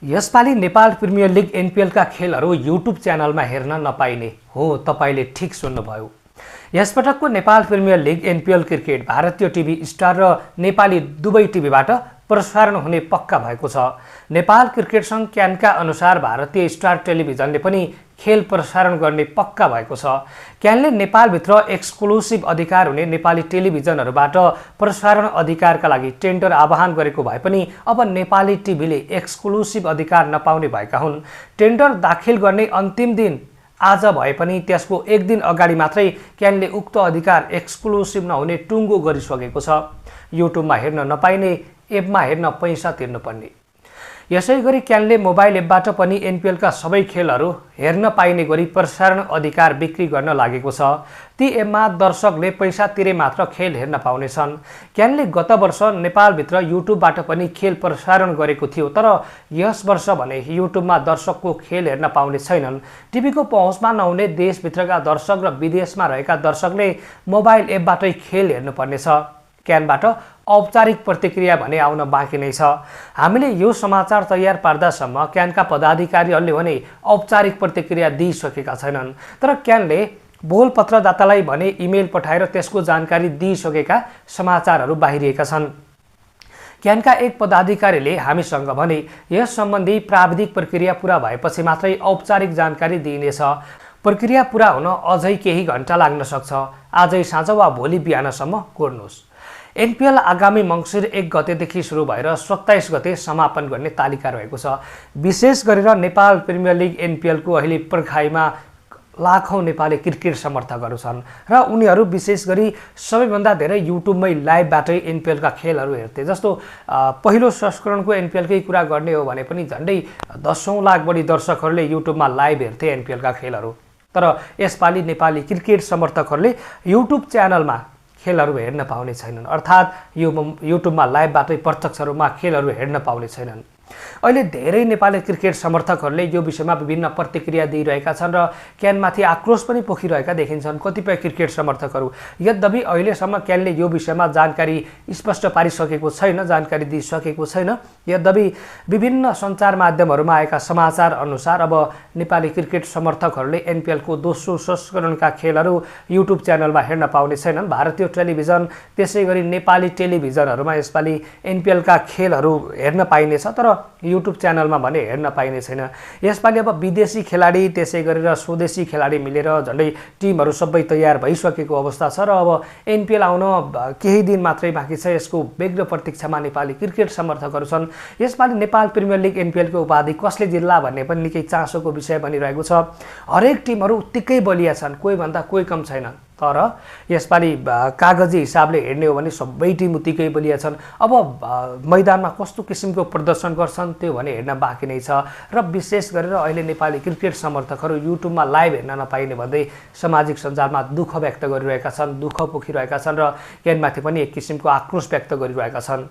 यसपालि Nepal premier league NPL का खेलहरू युट्युब च्यानलमा हेर्न नपाइने हो। तपाईले ठीक सुन्नुभयो। यसपटकको Nepal premier league NPL cricket भारतीय टिभी स्टार र नेपाली दुवै टिभीबाट प्रसारण हुने पक्का भएको छ। नेपाल क्रिकेट संघ क्यानका अनुसार भारतीय स्टार टेलिभिजनले पनि खेल प्रसारण गर्ने पक्का भएको छ। क्यानले नेपालभित्र एक्सक्लुसिभ अधिकार हुने नेपाली टेलिभिजनहरूबाट प्रसारण अधिकारका लागि टेन्डर आह्वान गरेको भए पनि अब नेपाली टिभीले एक्सक्लुसिभ अधिकार नपाउने भएका हुन्। टेन्डर दाखिल गर्ने अन्तिम दिन आज भए पनि त्यसको एक दिन अगाडि मात्रै क्यानले उक्त अधिकार एक्सक्लुसिभ नहुने टुङ्गो गरिसकेको छ। युट्युबमा हेर्न नपाइने, एपमा हेर्न पैसा तिर्नुपर्ने। यसैगरी क्यानले मोबाइल एपबाट पनि एनपिएलका सबै खेलहरू हेर्न पाइने गरी प्रसारण अधिकार बिक्री गर्न लागेको छ। ती एपमा दर्शकले पैसा तिरे मात्र खेल हेर्न पाउनेछन्। क्यानले गत वर्ष नेपालभित्र युट्युबबाट पनि खेल प्रसारण गरेको थियो, तर यस वर्ष भने युट्युबमा दर्शकको खेल हेर्न पाउने छैनन्। टिभीको पहुँचमा नहुने देशभित्रका दर्शक र विदेशमा रहेका दर्शकले मोबाइल एपबाटै खेल हेर्नुपर्नेछ। क्यानबाट औपचारिक प्रतिक्रिया भने आउन बाँकी नै छ। हामीले यो समाचार तयार पार्दासम्म क्यानका पदाधिकारीहरूले भने औपचारिक प्रतिक्रिया दिइसकेका छैनन्, तर क्यानले बोलपत्रदातालाई भने इमेल पठाएर त्यसको जानकारी दिइसकेका समाचारहरू बाहिरिएका छन्। क्यानका एक पदाधिकारीले हामीसँग भने यस सम्बन्धी प्राविधिक प्रक्रिया पूरा भएपछि मात्रै औपचारिक जानकारी दिइनेछ। प्रक्रिया पूरा हुन अझै केही घण्टा लाग्न सक्छ। आजै साँझ वा भोलि बिहानसम्म कोर्नुहोस्। एनपिएल आगामी मङ्सिर 1 गतेदेखि सुरु भएर 27 गते समापन गर्ने तालिका रहेको छ। विशेष गरेर नेपाल प्रिमियर लिग एनपिएलको अहिले पर्खाइमा लाखौं नेपाली क्रिकेट समर्थकहरू छन् र उनीहरू विशेष गरी सबैभन्दा धेरै युट्युबमै लाइभबाटै एनपिएलका खेलहरू हेर्थे। जस्तो पहिलो संस्करणको एनपिएलकै कुरा गर्ने हो भने पनि झन्डै 10 लाख बढी दर्शकहरूले युट्युबमा लाइभ हेर्थे एनपिएलका खेलहरू। तर यसपालि नेपाली क्रिकेट समर्थकहरूले युट्युब च्यानलमा खेलहरू हेर्न पाउने छैनन्, अर्थात् यो युट्युबमा लाइभबाटै प्रत्यक्ष रूपमा खेलहरू हेर्न पाउने छैनन्। अहिले धेरै नेपाली क्रिकेट समर्थकहरूले यो विषयमा विभिन्न प्रतिक्रिया दिइरहेका छन् र क्यानमाथि आक्रोश पनि पोखिरहेका देखिन्छन् कतिपय क्रिकेट समर्थकहरू। यद्यपि अहिलेसम्म क्यानले यो विषयमा जानकारी स्पष्ट पारिसकेको छैन, जानकारी दिइसकेको छैन। यद्यपि विभिन्न सञ्चार माध्यमहरूमा आएका समाचार अनुसार अब नेपाली क्रिकेट समर्थकहरूले एनपिएलको दोस्रो संस्करणका खेलहरू युट्युब च्यानलमा हेर्न पाउने छैनन्। भारतीय टेलिभिजन त्यसै गरी नेपाली टेलिभिजनहरूमा यसपालि एनपिएलका खेलहरू हेर्न पाइनेछ, तर युट्युब च्यानलमा भने हेर्न पाइने छैन। यसपालि अब विदेशी खेलाडी त्यसै गरेर स्वदेशी खेलाडी मिलेर झन्डै टिमहरू सबै तयार भइसकेको अवस्था छ र अब एनपिएल आउन केही दिन मात्रै बाँकी छ। यसको व्यग्र प्रतीक्षामा नेपाली क्रिकेट समर्थकहरू छन्। यसपालि नेपाल प्रिमियर लिग एनपिएलको उपाधि कसले जिल्ला भन्ने पनि निकै चासोको विषय बनिरहेको छ। हरेक टिमहरू उत्तिकै बलिया छन्, कोही भन्दा कोही कम छैन। तर यसपालि कागजी हिसाबले हेर्ने हो भने सबै टिम उत्तिकै बलिया छन्। अब मैदानमा कस्तो किसिमको प्रदर्शन गर्छन् त्यो भने हेर्न बाँकी नै छ। र विशेष गरेर अहिले नेपाली क्रिकेट समर्थकहरू युट्युबमा लाइभ हेर्न नपाइने भन्दै सामाजिक सञ्जालमा दुःख व्यक्त गरिरहेका छन्, दुःख पोखिरहेका छन् र क्यानमाथि पनि एक किसिमको आक्रोश व्यक्त गरिरहेका छन्।